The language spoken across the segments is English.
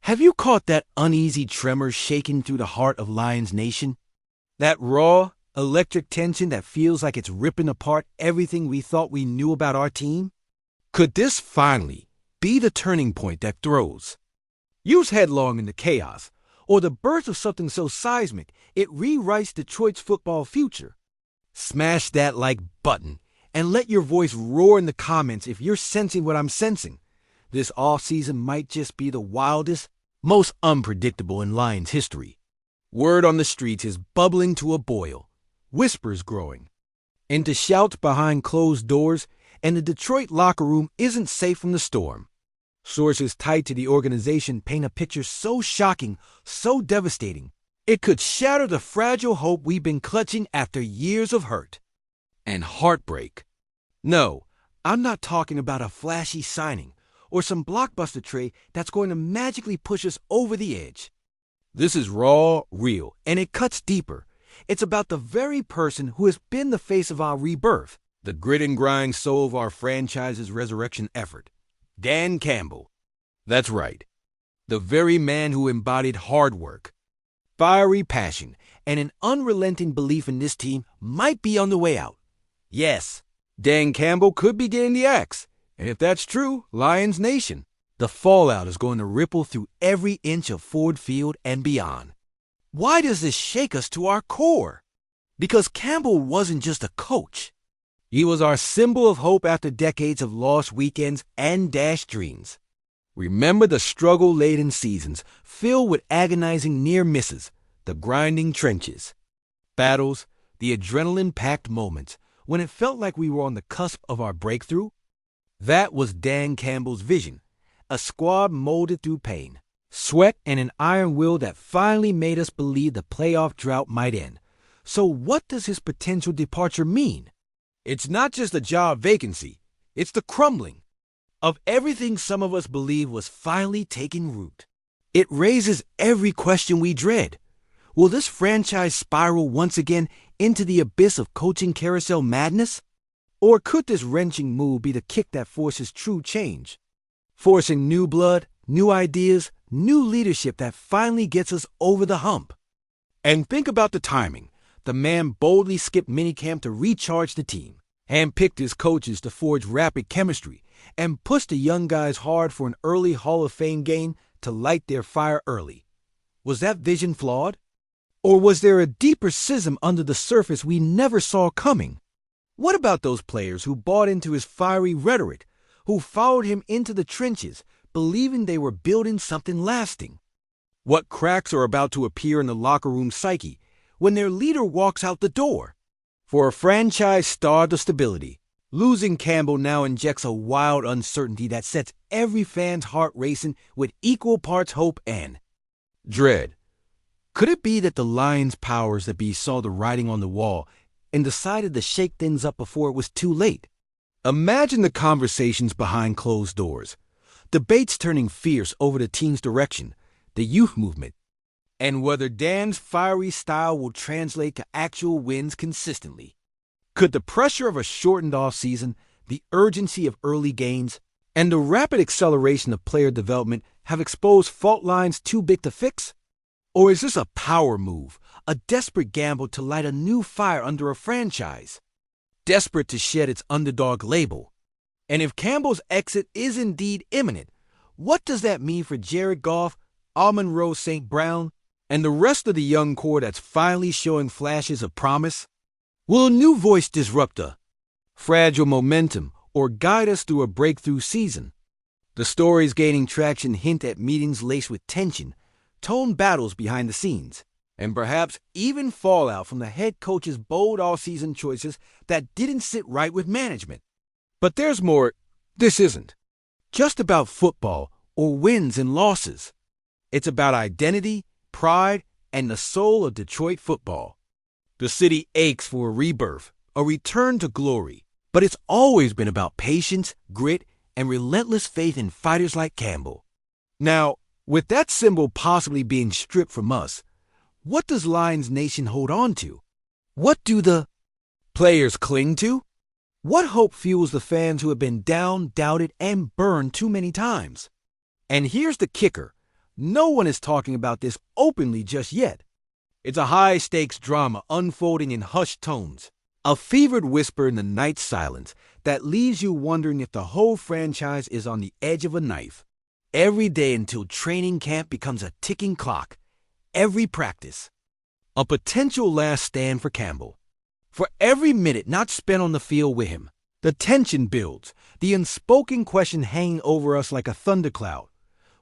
Have you caught that uneasy tremor shaking through the heart of Lions Nation? That raw, electric tension that feels like it's ripping apart everything we thought we knew about our team? Could this finally be the turning point that throws us headlong into chaos, or the birth of something so seismic it rewrites Detroit's football future? Smash that like button and let your voice roar in the comments if you're sensing what I'm sensing. This offseason might just be the wildest, most unpredictable in Lions history. Word on the streets is bubbling to a boil, whispers growing, into shouts behind closed doors, and the Detroit locker room isn't safe from the storm. Sources tied to the organization paint a picture so shocking, so devastating, it could shatter the fragile hope we've been clutching after years of hurt and heartbreak. No, I'm not talking about a flashy signing or some blockbuster trade that's going to magically push us over the edge. This is raw, real, and it cuts deeper. It's about the very person who has been the face of our rebirth, the grit and grind soul of our franchise's resurrection effort. Dan Campbell. That's right. The very man who embodied hard work, fiery passion, and an unrelenting belief in this team might be on the way out. Yes, Dan Campbell could be getting the axe. And if that's true, Lions Nation, the fallout is going to ripple through every inch of Ford Field and beyond. Why does this shake us to our core? Because Campbell wasn't just a coach. He was our symbol of hope after decades of lost weekends and dashed dreams. Remember the struggle-laden seasons filled with agonizing near misses, the grinding trenches, battles, the adrenaline-packed moments when it felt like we were on the cusp of our breakthrough? That was Dan Campbell's vision, a squad molded through pain, sweat, and an iron will that finally made us believe the playoff drought might end. So what does his potential departure mean? It's not just a job vacancy, it's the crumbling of everything some of us believe was finally taking root. It raises every question we dread. Will this franchise spiral once again into the abyss of coaching carousel madness? Or could this wrenching move be the kick that forces true change? Forcing new blood, new ideas, new leadership that finally gets us over the hump. And think about the timing. The man boldly skipped minicamp to recharge the team, handpicked his coaches to forge rapid chemistry, and pushed the young guys hard for an early Hall of Fame game to light their fire early. Was that vision flawed? Or was there a deeper schism under the surface we never saw coming? What about those players who bought into his fiery rhetoric, who followed him into the trenches, believing they were building something lasting? What cracks are about to appear in the locker room psyche when their leader walks out the door? For a franchise starved of stability, losing Campbell now injects a wild uncertainty that sets every fan's heart racing with equal parts hope and dread. Could it be that the Lions' powers that be saw the writing on the wall and decided to shake things up before it was too late? Imagine the conversations behind closed doors, debates turning fierce over the team's direction, the youth movement, and whether Dan's fiery style will translate to actual wins consistently. Could the pressure of a shortened offseason, the urgency of early gains, and the rapid acceleration of player development have exposed fault lines too big to fix? Or is this a power move, a desperate gamble to light a new fire under a franchise, desperate to shed its underdog label? And if Campbell's exit is indeed imminent, what does that mean for Jared Goff, Amon-Ra St. Brown, and the rest of the young core that's finally showing flashes of promise? Will a new voice disrupt a fragile momentum or guide us through a breakthrough season? The stories gaining traction hint at meetings laced with tension, tone battles behind the scenes, and perhaps even fallout from the head coach's bold all-season choices that didn't sit right with management. But there's more. This isn't just about football or wins and losses. It's about identity, pride, and the soul of Detroit football. The city aches for a rebirth, a return to glory, but it's always been about patience, grit, and relentless faith in fighters like Campbell. Now, with that symbol possibly being stripped from us, what does Lions Nation hold on to? What do the players cling to? What hope fuels the fans who have been down, doubted, and burned too many times? And here's the kicker. No one is talking about this openly just yet. It's a high-stakes drama unfolding in hushed tones, a fevered whisper in the night silence that leaves you wondering if the whole franchise is on the edge of a knife. Every day until training camp becomes a ticking clock. Every practice, a potential last stand for Campbell. For every minute not spent on the field with him, the tension builds, the unspoken question hanging over us like a thundercloud.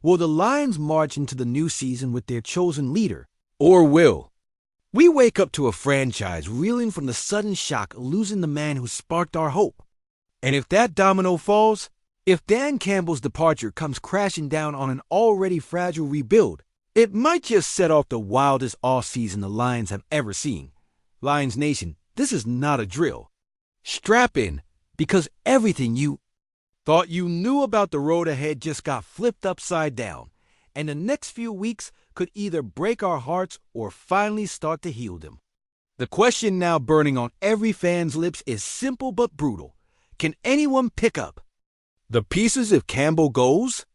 Will the Lions march into the new season with their chosen leader? Or will we wake up to a franchise reeling from the sudden shock of losing the man who sparked our hope? And if that domino falls, if Dan Campbell's departure comes crashing down on an already fragile rebuild, it might just set off the wildest offseason the Lions have ever seen. Lions Nation, this is not a drill. Strap in, because everything you thought you knew about the road ahead just got flipped upside down, and the next few weeks could either break our hearts or finally start to heal them. The question now burning on every fan's lips is simple but brutal. Can anyone pick up the pieces if Campbell goes?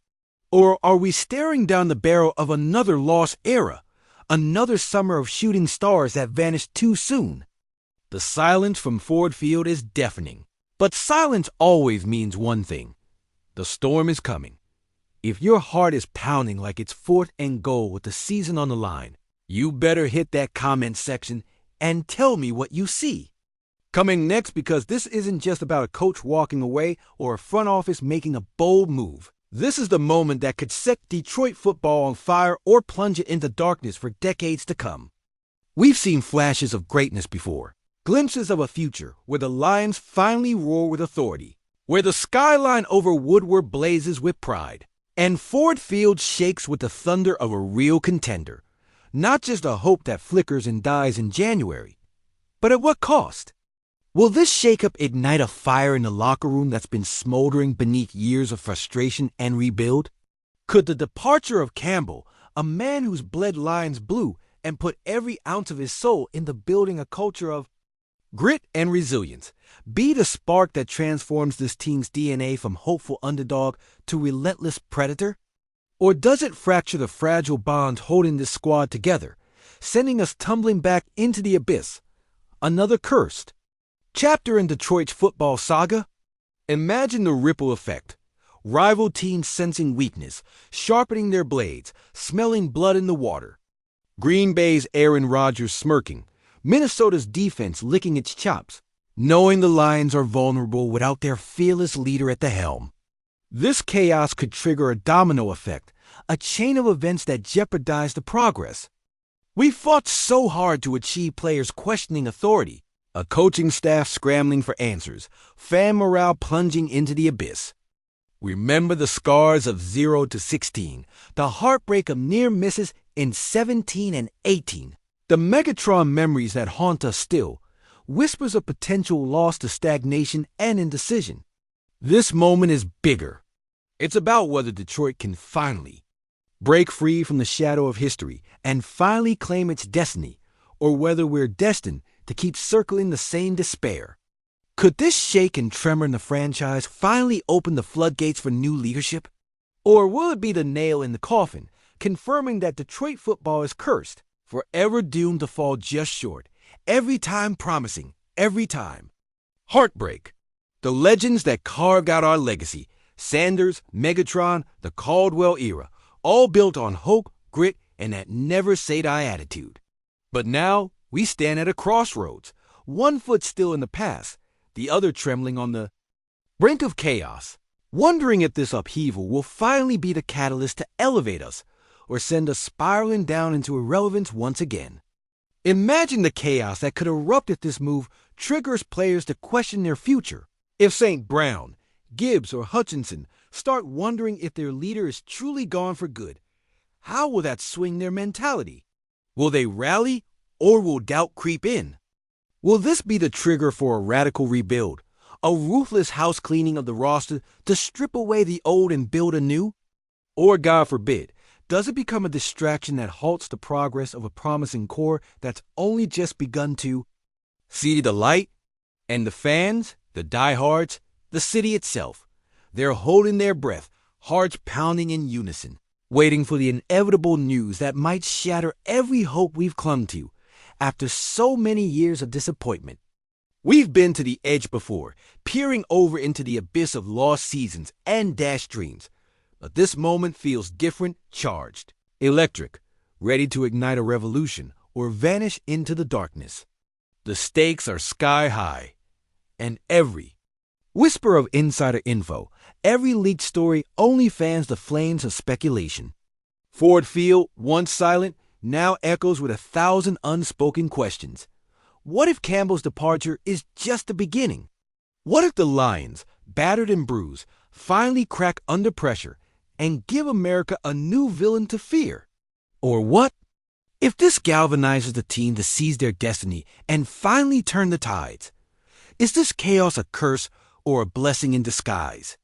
Or are we staring down the barrel of another lost era, another summer of shooting stars that vanished too soon? The silence from Ford Field is deafening, but silence always means one thing. The storm is coming. If your heart is pounding like it's 4th and goal with the season on the line, you better hit that comment section and tell me what you see. Coming next, because this isn't just about a coach walking away or a front office making a bold move. This is the moment that could set Detroit football on fire or plunge it into darkness for decades to come. We've seen flashes of greatness before, glimpses of a future where the Lions finally roar with authority, where the skyline over Woodward blazes with pride, and Ford Field shakes with the thunder of a real contender. Not just a hope that flickers and dies in January. But at what cost? Will this shakeup ignite a fire in the locker room that's been smoldering beneath years of frustration and rebuild? Could the departure of Campbell, a man who's bled Lions blue and put every ounce of his soul into building a culture of grit and resilience, be the spark that transforms this team's DNA from hopeful underdog to relentless predator? Or does it fracture the fragile bonds holding this squad together, sending us tumbling back into the abyss? Another cursed chapter in Detroit's football saga? Imagine the ripple effect. Rival teams sensing weakness, sharpening their blades, smelling blood in the water. Green Bay's Aaron Rodgers smirking, Minnesota's defense licking its chops, knowing the Lions are vulnerable without their fearless leader at the helm. This chaos could trigger a domino effect, a chain of events that jeopardize the progress. We fought so hard to achieve players questioning authority, a coaching staff scrambling for answers, fan morale plunging into the abyss. Remember the scars of 0 to 16, the heartbreak of near misses in 17 and 18. The Megatron memories that haunt us still, whispers of potential loss to stagnation and indecision. This moment is bigger. It's about whether Detroit can finally break free from the shadow of history and finally claim its destiny, or whether we're destined to keep circling the same despair. Could this shake and tremor in the franchise finally open the floodgates for new leadership? Or will it be the nail in the coffin, confirming that Detroit football is cursed, forever doomed to fall just short, every time promising, every time? Heartbreak. The legends that carved out our legacy, Sanders, Megatron, the Caldwell era, all built on hope, grit, and that never-say-die attitude. But now, we stand at a crossroads, one foot still in the past, the other trembling on the brink of chaos, wondering if this upheaval will finally be the catalyst to elevate us, or send us spiraling down into irrelevance once again. Imagine the chaos that could erupt if this move triggers players to question their future. If St. Brown, Gibbs, or Hutchinson start wondering if their leader is truly gone for good, how will that swing their mentality? Will they rally, or will doubt creep in? Will this be the trigger for a radical rebuild, a ruthless house cleaning of the roster to strip away the old and build anew? Or, God forbid, does it become a distraction that halts the progress of a promising core that's only just begun to see the light? And the fans, the diehards, the city itself, they're holding their breath, hearts pounding in unison. waiting for the inevitable news that might shatter every hope we've clung to after so many years of disappointment. We've been to the edge before, peering over into the abyss of lost seasons and dashed dreams. But this moment feels different, charged, electric, ready to ignite a revolution or vanish into the darkness. The stakes are sky high, and every whisper of insider info, every leaked story only fans the flames of speculation. Ford Field, once silent, now echoes with 1,000 unspoken questions. What if Campbell's departure is just the beginning? What if the Lions, battered and bruised, finally crack under pressure and give America a new villain to fear? Or what if this galvanizes the team to seize their destiny and finally turn the tides? Is this chaos a curse or a blessing in disguise?